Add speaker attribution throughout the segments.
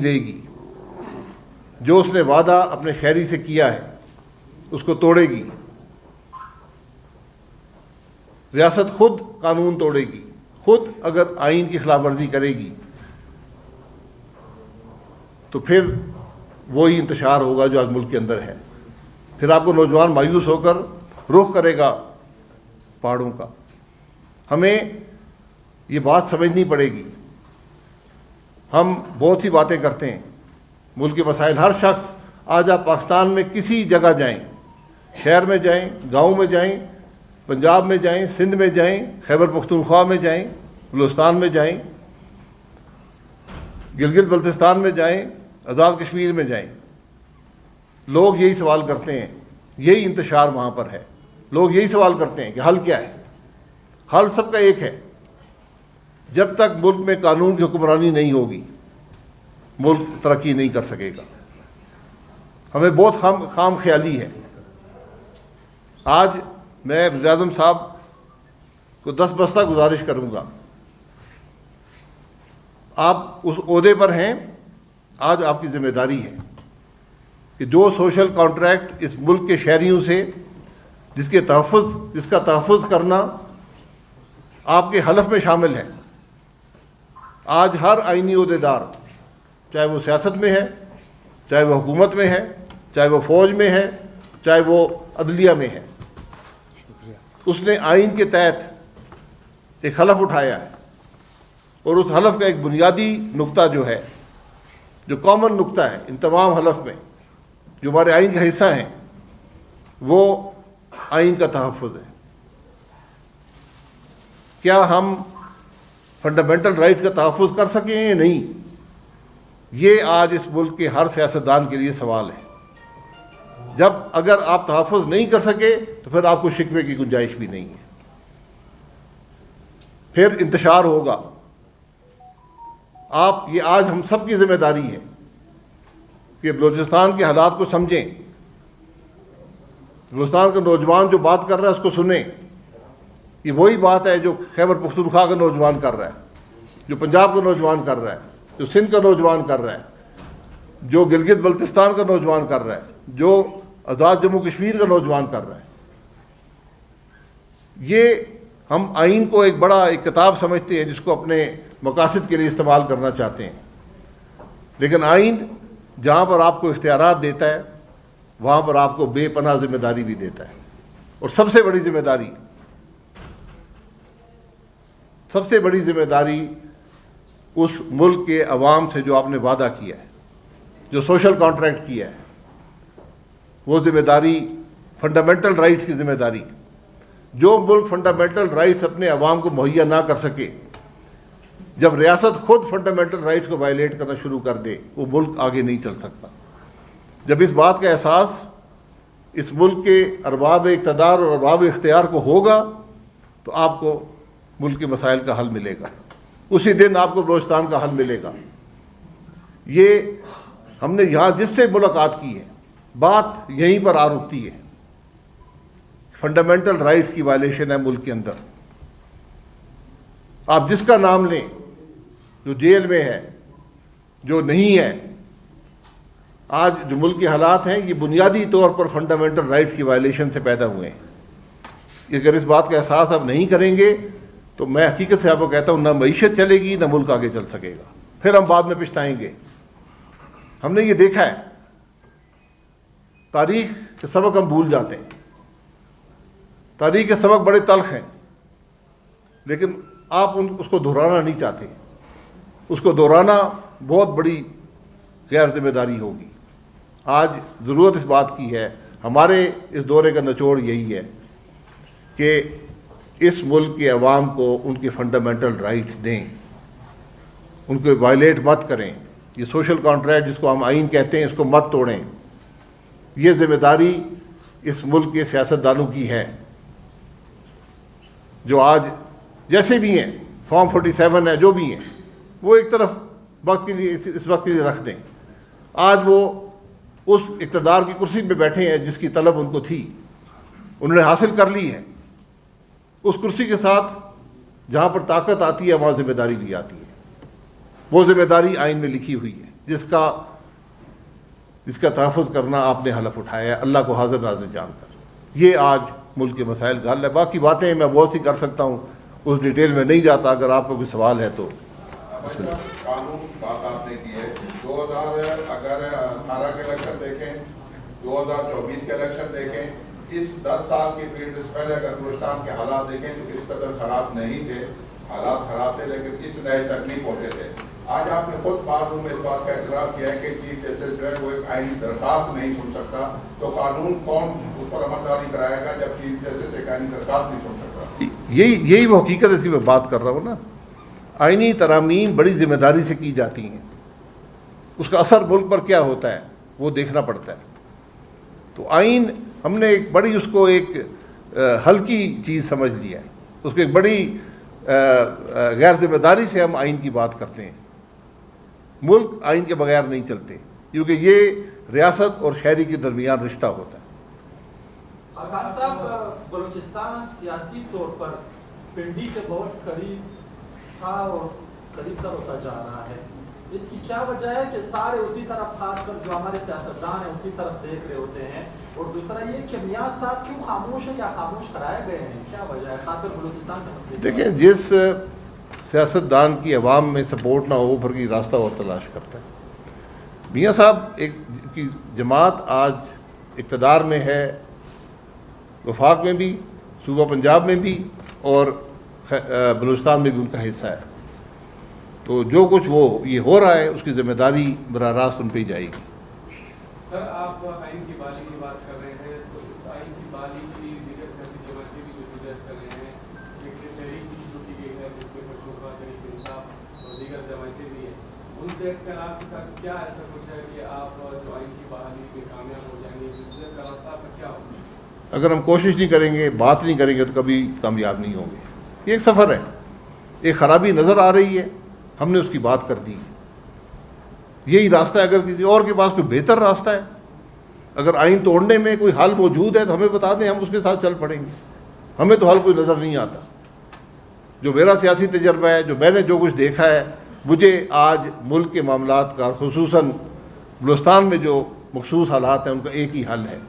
Speaker 1: دے گی. جو اس نے وعدہ اپنے شہری سے کیا ہے اس کو توڑے گی. ریاست خود قانون توڑے گی, خود اگر آئین کی خلاف ورزی کرے گی تو پھر وہی انتشار ہوگا جو آج ملک کے اندر ہے. پھر آپ کو نوجوان مایوس ہو کر رخ کرے گا پہاڑوں کا. ہمیں یہ بات سمجھنی پڑے گی. ہم بہت سی باتیں کرتے ہیں, ملک کے مسائل, ہر شخص آج آپ پاکستان میں کسی جگہ جائیں, شہر میں جائیں, گاؤں میں جائیں, پنجاب میں جائیں, سندھ میں جائیں, خیبر پختونخوا میں جائیں, بلوچستان میں جائیں, گلگت بلتستان میں جائیں, آزاد کشمیر میں جائیں, لوگ یہی سوال کرتے ہیں. یہی انتشار وہاں پر ہے. لوگ یہی سوال کرتے ہیں کہ حل کیا ہے. حل سب کا ایک ہے. جب تک ملک میں قانون کی حکمرانی نہیں ہوگی ملک ترقی نہیں کر سکے گا. ہمیں بہت خام خیالی ہے. آج میں وزیر اعظم صاحب کو دس بستہ گزارش کروں گا, آپ اس عہدے پر ہیں, آج آپ کی ذمہ داری ہے کہ جو سوشل کانٹریکٹ اس ملک کے شہریوں سے جس کا تحفظ کرنا آپ کے حلف میں شامل ہے. آج ہر آئینی عہدیدار, چاہے وہ سیاست میں ہے, چاہے وہ حکومت میں ہے, چاہے وہ فوج میں ہے, چاہے وہ عدلیہ میں ہے, اس نے آئین کے تحت ایک حلف اٹھایا ہے. اور اس حلف کا ایک بنیادی نقطہ جو ہے, جو کامن نقطہ ہے ان تمام حلف میں, جو ہمارے آئین کا حصہ ہیں, وہ آئین کا تحفظ ہے. کیا ہم فنڈامنٹل رائٹس کا تحفظ کر سکیں یا نہیں, یہ آج اس ملک کے ہر سیاستدان کے لیے سوال ہے. جب اگر آپ تحفظ نہیں کر سکے تو پھر آپ کو شکوے کی گنجائش بھی نہیں ہے. پھر انتشار ہوگا. یہ آج ہم سب کی ذمہ داری ہے کہ بلوچستان کے حالات کو سمجھیں. بلوچستان کا نوجوان جو بات کر رہا ہے اس کو سنیں. یہ وہی بات ہے جو خیبر پختونخوا کا نوجوان کر رہا ہے, جو پنجاب کا نوجوان کر رہا ہے, جو سندھ کا نوجوان کر رہا ہے, جو گلگت بلتستان کا نوجوان کر رہا ہے, جو آزاد جموں کشمیر کا نوجوان کر رہا ہے. یہ ہم آئین کو ایک کتاب سمجھتے ہیں جس کو اپنے مقاصد کے لیے استعمال کرنا چاہتے ہیں. لیکن آئین جہاں پر آپ کو اختیارات دیتا ہے وہاں پر آپ کو بے پناہ ذمہ داری بھی دیتا ہے. اور سب سے بڑی ذمہ داری اس ملک کے عوام سے جو آپ نے وعدہ کیا ہے, جو سوشل کانٹریکٹ کیا ہے, وہ ذمہ داری فنڈامنٹل رائٹس کی ذمہ داری. جو ملک فنڈامنٹل رائٹس اپنے عوام کو مہیا نہ کر سکے, جب ریاست خود فنڈامنٹل رائٹس کو وائلیٹ کرنا شروع کر دے, وہ ملک آگے نہیں چل سکتا. جب اس بات کا احساس اس ملک کے ارباب اقتدار اور ارباب اختیار کو ہوگا تو آپ کو ملک کے مسائل کا حل ملے گا. اسی دن آپ کو بلوچستان کا حل ملے گا. یہ ہم نے یہاں جس سے ملاقات کی ہے, بات یہیں پر آ رکتی ہے. فنڈامنٹل رائٹس کی وائلیشن ہے ملک کے اندر. آپ جس کا نام لیں, جو جیل میں ہے, جو نہیں ہے, آج جو ملک کے حالات ہیں یہ بنیادی طور پر فنڈامنٹل رائٹس کی وائلیشن سے پیدا ہوئے ہیں. اگر اس بات کا احساس آپ نہیں کریں گے تو میں حقیقت سے آپ کو کہتا ہوں, نہ معیشت چلے گی, نہ ملک آگے چل سکے گا. پھر ہم بعد میں پچھتائیں گے. ہم نے یہ دیکھا ہے, تاریخ کے سبق ہم بھول جاتے ہیں. تاریخ کے سبق بڑے تلخ ہیں, لیکن آپ اس کو دہرانا نہیں چاہتے. اس کو دہرانا بہت بڑی غیر ذمہ داری ہوگی. آج ضرورت اس بات کی ہے, ہمارے اس دورے کا نچوڑ یہی ہے کہ اس ملک کے عوام کو ان کی فنڈامنٹل رائٹس دیں, ان کو وائلیٹ مت کریں. یہ سوشل کانٹریکٹ جس کو ہم آئین کہتے ہیں اس کو مت توڑیں. یہ ذمہ داری اس ملک کے سیاستدانوں کی ہے, جو آج جیسے بھی ہیں, فارم 47 ہے, جو بھی ہیں, وہ ایک طرف وقت کے لیے اس وقت کے لیے رکھ دیں. آج وہ اس اقتدار کی کرسی پہ بیٹھے ہیں جس کی طلب ان کو تھی, انہوں نے حاصل کر لی ہے. اس کرسی کے ساتھ جہاں پر طاقت آتی ہے وہاں ذمہ داری بھی آتی ہے. وہ ذمہ داری آئین میں لکھی ہوئی ہے. جس کا تحفظ کرنا آپ نے حلف اٹھایا ہے اللہ کو حاضر ناظر جان کر. یہ آج ملک کے مسائل کا حل ہے. باقی باتیں میں بہت سی کر سکتا ہوں, اس ڈیٹیل میں نہیں جاتا. اگر آپ کو کوئی سوال ہے تو.
Speaker 2: قانون کی بات آپ نے کی ہے, 2018 کے الیکشن دیکھیں, 2024 کے الیکشن دیکھیں, اس 10 سال کی پیریڈ سے پہلے اگر بلوچستان کے حالات دیکھیں تو اس قدر خراب نہیں تھے. حالات خراب تھے لیکن اس نئے تک نہیں پہنچے تھے. آج آپ نے خود بارڈروم میں اس بات کا اعتراف کیا ہے کہ چیف جسٹس جو ہے وہ ایک آئینی درخواست نہیں سن سکتا, تو قانون کون اس پر عمل داری کرائے گا جب چیف جسٹس ایک آئینی درخواست نہیں سن سکتا؟
Speaker 1: یہی وہ حقیقت ہے, اس کی میں بات کر رہا ہوں نا. آئینی ترامیم بڑی ذمہ داری سے کی جاتی ہیں, اس کا اثر ملک پر کیا ہوتا ہے وہ دیکھنا پڑتا ہے. تو آئین ہم نے ایک بڑی اس کو ایک ہلکی چیز سمجھ لیا ہے, اس کو ایک بڑی غیر ذمہ داری سے ہم آئین کی بات کرتے ہیں. ملک آئین کے بغیر نہیں چلتے, کیونکہ یہ ریاست اور شہری کے درمیان رشتہ ہوتا ہے.
Speaker 3: سرکار صاحب, بلوچستان سیاسی طور پر پنڈی کے بہت قریب تھا اور قریب تر ہوتا جا رہا ہے. اس کی کیا وجہ ہے کہ سارے اسی طرف, خاص کر جو ہمارے سیاستدان ہیں اسی طرف دیکھ رہے ہوتے ہیں؟ اور دوسرا یہ کہ میاں صاحب کیوں خاموش ہیں یا خاموش کرائے گئے ہیں, کیا وجہ ہے خاص کر بلوچستان کے مسئلے؟
Speaker 1: دیکھیں, جس سیاستدان کی عوام میں سپورٹ نہ ہو پھر کی راستہ اور تلاش کرتا ہے. میاں صاحب ایک کی جماعت آج اقتدار میں ہے, وفاق میں بھی, صوبہ پنجاب میں بھی, اور بلوچستان میں بھی ان کا حصہ ہے. تو جو کچھ وہ یہ ہو رہا ہے اس کی ذمہ داری براہ راست ان پہ ہی جائے گی.
Speaker 4: سر, آپ آئین کی بحالی کی بات کر رہے ہیں, تو اس آئین کی بحالی کی دیگر سیاسی جماعتیں بھی جو جدید کر رہے ہیں, ایک تحریک بھی شروع کی گئی ہے جس میں مشروطہ تحریک انصاف اور دیگر جماعتیں بھی ہیں. ان سے اختلاف کے ساتھ کیا ایسا کچھ ہے کہ آپ جو آئین کی بحالی میں کامیاب ہو جائیں گے, جدید کا راستہ آپ کا کیا ہوگا؟
Speaker 1: اگر ہم کوشش نہیں کریں گے, بات نہیں کریں گے تو کبھی کامیاب نہیں ہوں گے. یہ ایک سفر ہے, ایک خرابی نظر آ رہی ہے, ہم نے اس کی بات کر دی. یہی راستہ ہے. اگر کسی اور کے پاس کوئی بہتر راستہ ہے, اگر آئین توڑنے میں کوئی حل موجود ہے تو ہمیں بتا دیں, ہم اس کے ساتھ چل پڑیں گے. ہمیں تو حل کوئی نظر نہیں آتا. جو میرا سیاسی تجربہ ہے, جو میں نے جو کچھ دیکھا ہے, مجھے آج ملک کے معاملات کا, خصوصاً بلوچستان میں جو مخصوص حالات ہیں, ان کا ایک ہی حل ہے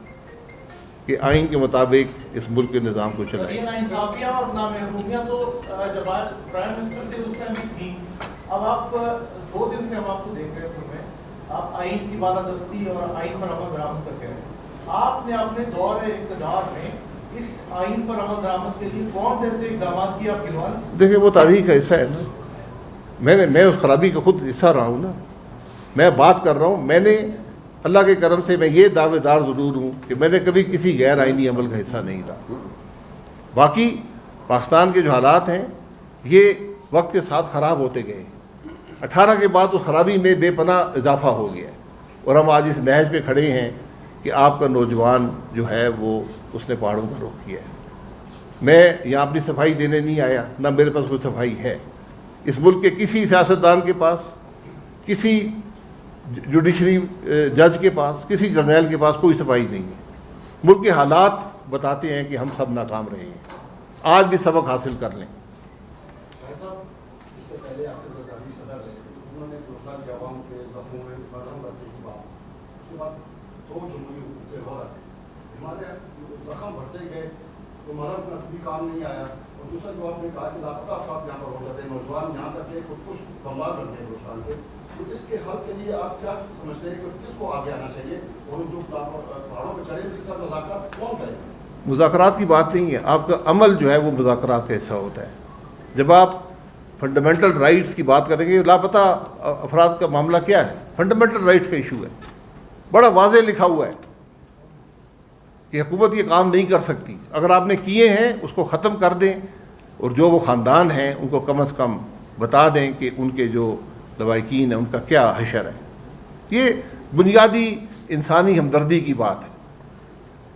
Speaker 1: کہ آئین کے مطابق اس ملک کے نظام کو چلائیں.
Speaker 3: ناانصافیاں اور نامحرومیاں تو جب پرائم منسٹر تھے اس ٹائم بھی تھیں. اب آپ 2 دن سے ہم آپ کو دیکھ رہے ہیں میں, آپ آئین کی بالادستی اور آئین پر عمل درآمد کرتے ہیں. آپ نے اپنے دور اقتدار میں اس آئین پر عمل درآمد کے لیے کون سے ایسے اقدامات کیے آپ گنوان؟
Speaker 1: دیکھیں, وہ تاریخ کا حصہ ہے نا. میں اس خرابی کا خود حصہ رہا ہوں نا. میں بات کر رہا ہوں, میں نے اللہ کے کرم سے میں یہ دعوے دار ضرور ہوں کہ میں نے کبھی کسی غیر آئینی عمل کا حصہ نہیں رہا. باقی پاکستان کے جو حالات ہیں یہ وقت کے ساتھ خراب ہوتے گئے ہیں. 18 کے بعد اس خرابی میں بے پناہ اضافہ ہو گیا ہے, اور ہم آج اس نہج پہ کھڑے ہیں کہ آپ کا نوجوان جو ہے وہ اس نے پہاڑوں کا رخ کیا ہے. میں یہاں اپنی صفائی دینے نہیں آیا, نہ میرے پاس کوئی صفائی ہے. اس ملک کے کسی سیاستدان کے پاس, کسی جوڈیشری جج کے پاس, کسی جرنیل کے پاس کوئی صفائی نہیں ہے. ملک کے حالات بتاتے ہیں کہ ہم سب ناکام رہے ہیں. آج بھی سبق حاصل کر لیں.
Speaker 5: ہمارا بھی کام نہیں آیا, اور دوسرا جو آپ نے کہا کہ لاپتہ افراد یہاں پر ہو جاتے ہیں, نوجوان یہاں تک کہ خودکش بمبار کرتے ہیں ہندوستان کے, تو اس کے حل کے لیے آپ کیا سمجھتے ہیں کہ کس کو آگے آنا چاہیے, اور جو پہاڑوں پہ چڑھے ان کے ساتھ مذاکرات کون کرے گا؟
Speaker 1: مذاکرات کی بات نہیں ہے, آپ کا عمل جو ہے وہ مذاکرات کا حصہ ہوتا ہے. جب آپ فنڈامنٹل رائٹس کی بات کریں گے, لاپتہ افراد کا معاملہ کیا ہے؟ فنڈامنٹل رائٹس کا ایشو ہے, بڑا واضح لکھا ہوا ہے کہ حکومت یہ کام نہیں کر سکتی. اگر آپ نے کیے ہیں اس کو ختم کر دیں, اور جو وہ خاندان ہیں ان کو کم از کم بتا دیں کہ ان کے جو لواحقین ہیں ان کا کیا حشر ہے. یہ بنیادی انسانی ہمدردی کی بات ہے,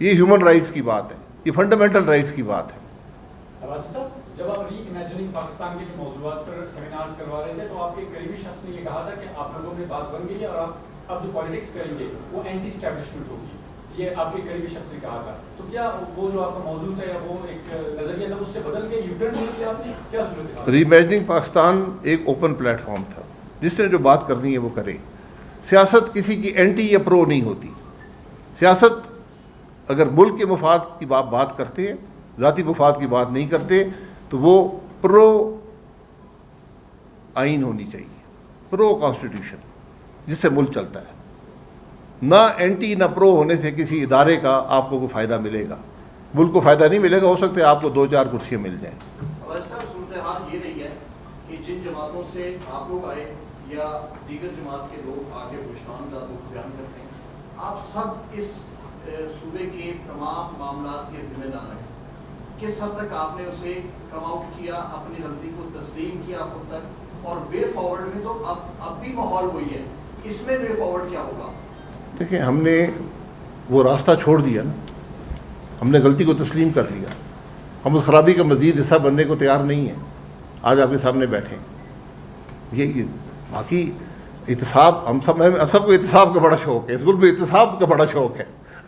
Speaker 1: یہ ہیومن رائٹس کی بات ہے, یہ فنڈامنٹل رائٹس کی بات ہے.
Speaker 6: جب آپ ری امیجننگ پاکستان کے جو موضوعات پر سیمینارز کروا رہے تھے تو آپ کے قریبی شخص نے یہ کہا تھا کہ آپ لوگوں میں بات بن گئی ہے اور آپ اب جو پالیٹکس کریں گے وہ اینٹی اسٹیبلشمنٹ ہوگی, یہ آپ کے قریبی شخص نے کہا تھا. تو کیا وہ جو آپ کا موضوع تھا یا وہ ایک نظریہ تھا اس سے بدل کے یو ٹرن کیا آپ نے, کیا صورت ہے؟
Speaker 1: ری امیجننگ پاکستان ایک اوپن پلیٹ فارم تھا, جس نے جو بات کرنی ہے وہ کرے. سیاست کسی کی اینٹی یا پرو نہیں ہوتی. سیاست اگر ملک کے مفاد کی بات کرتے ہیں, ذاتی مفاد کی بات نہیں کرتے, تو وہ پرو آئین ہونی چاہیے, پرو کانسٹیٹیوشن, جس سے ملک چلتا ہے. نہ اینٹی نہ پرو ہونے سے کسی ادارے کا آپ کو کوئی فائدہ ملے گا, ملک کو فائدہ نہیں ملے گا. ہو سکتا ہے آپ کو 2-4 کرسیاں مل جائیں.
Speaker 5: صاحب صورتحال یہ نہیں ہے کہ جن جماعتوں سے آپ لوگ آئے یا دیگر جماعت کے لوگ آگے بلوچستان کا دکھ بیان کرتے ہیں, آپ سب اس صوبے کے تمام معاملات کے ذمہ دار ہیں. کس حد تک آپ نے اسے کم آؤٹ کیا, اپنی غلطی کو تسلیم کیا خود تک, اور وے فارورڈ میں تو اب بھی ماحول وہی ہے, اس میں وے فارورڈ کیا ہوگا؟
Speaker 1: دیکھیں, ہم نے وہ راستہ چھوڑ دیا نا, ہم نے غلطی کو تسلیم کر لیا. ہم اس خرابی کا مزید حصہ بننے کو تیار نہیں ہیں. آج آپ کے سامنے بیٹھے ہیں. یہ باقی احتساب, ہم سب کو احتساب کا بڑا شوق ہے, اس ملک میں احتساب کا بڑا شوق ہے.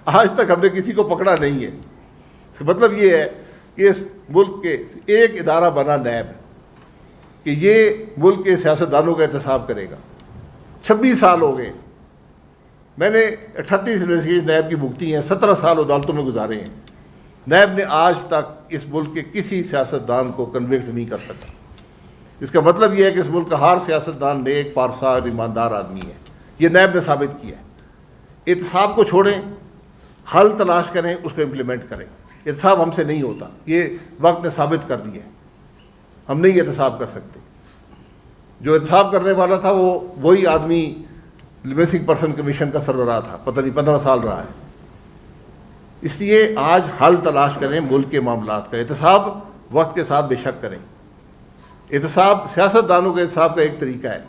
Speaker 1: آج تک ہم نے کسی کو پکڑا نہیں ہے. اس کا مطلب یہ ہے کہ اس ملک کے ایک ادارہ بنا نیب, کہ یہ ملک کے سیاستدانوں کا احتساب کرے گا. 26 سال ہو گئے, میں نے 38 انویسٹیگیشن نیب کی بھگتی ہیں, 17 سال عدالتوں میں گزارے ہیں. نیب نے آج تک اس ملک کے کسی سیاستدان کو کنوکٹ نہیں کر سکا. اس کا مطلب یہ ہے کہ اس ملک کا ہر سیاستدان نیک, پارسا, ایماندار آدمی ہے. یہ نیب نے ثابت کیا ہے. احتساب کو چھوڑیں, حل تلاش کریں, اس کو امپلیمنٹ کریں. احتساب ہم سے نہیں ہوتا, یہ وقت نے ثابت کر دیا ہے. ہم نہیں احتساب کر سکتے. جو احتساب کرنے والا تھا وہ وہی آدمی مسنگ پرسن کمیشن کا سربراہ تھا, پتہ نہیں 15 سال رہا ہے. اس لیے آج حل تلاش کریں ملک کے معاملات کا. احتساب وقت کے ساتھ بے شک کریں. احتساب سیاستدانوں کے احتساب کا ایک طریقہ ہے,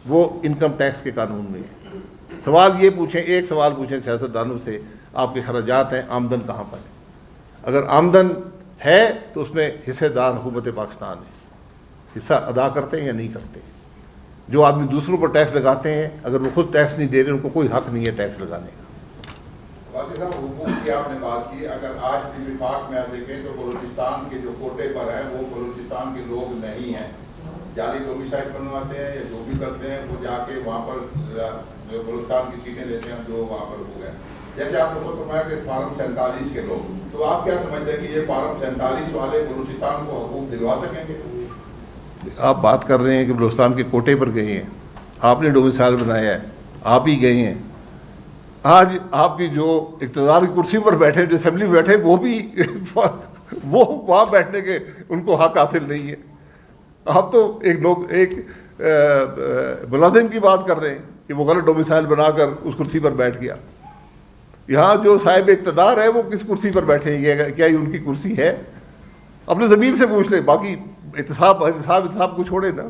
Speaker 1: وہ انکم ٹیکس کے قانون میں ہے. سوال یہ پوچھیں, ایک سوال پوچھیں سیاستدانوں سے, آپ کے خراجات ہیں, آمدن کہاں پر ہے؟ اگر آمدن ہے تو اس میں حصے دار حکومت پاکستان ہے. حصہ ادا کرتے ہیں یا نہیں کرتے؟ جو آدمی دوسروں پر ٹیکس لگاتے ہیں, اگر وہ خود ٹیکس نہیں دے رہے, ان کو کوئی حق نہیں ہے ٹیکس لگانے کا.
Speaker 2: واضح صاحب, حقوق کی آپ نے بات کی. اگر آج بھی وفاق میں آپ دیکھیں تو بلوچستان کے جو کوٹے پر ہیں وہ بلوچستان کے لوگ نہیں ہیں. جعلی ڈومیسائل بنواتے ہیں یا جو بھی کرتے ہیں, وہ جا کے وہاں پر جو بلوچستان کی سیٹیں لیتے ہیں جو وہاں پر ہو گئے. جیسے آپ نے خود فرمایا کہ فارم 47 کے لوگ, تو آپ کیا سمجھتے ہیں کہ یہ فارم 47 والے بلوچستان کو حقوق دلوا سکیں گے؟
Speaker 1: آپ بات کر رہے ہیں کہ بلوچستان کے کوٹے پر گئے ہیں, آپ نے ڈومیسائل بنایا ہے, آپ ہی گئے ہیں. آج آپ کی جو اقتدار کی کرسی پر بیٹھے, جو اسمبلی میں بیٹھے, وہ بھی وہ وہاں بیٹھنے کے ان کو حق حاصل نہیں ہے. آپ تو ایک ملازم کی بات کر رہے ہیں کہ وہ غلط ڈومیسائل بنا کر اس کرسی پر بیٹھ گیا. یہاں جو صاحب اقتدار ہے وہ کس کرسی پر بیٹھے ہیں؟ کیا یہ ان کی کرسی ہے؟ اپنے ضمیر سے پوچھ لیں. باقی احتساب کو چھوڑے نا.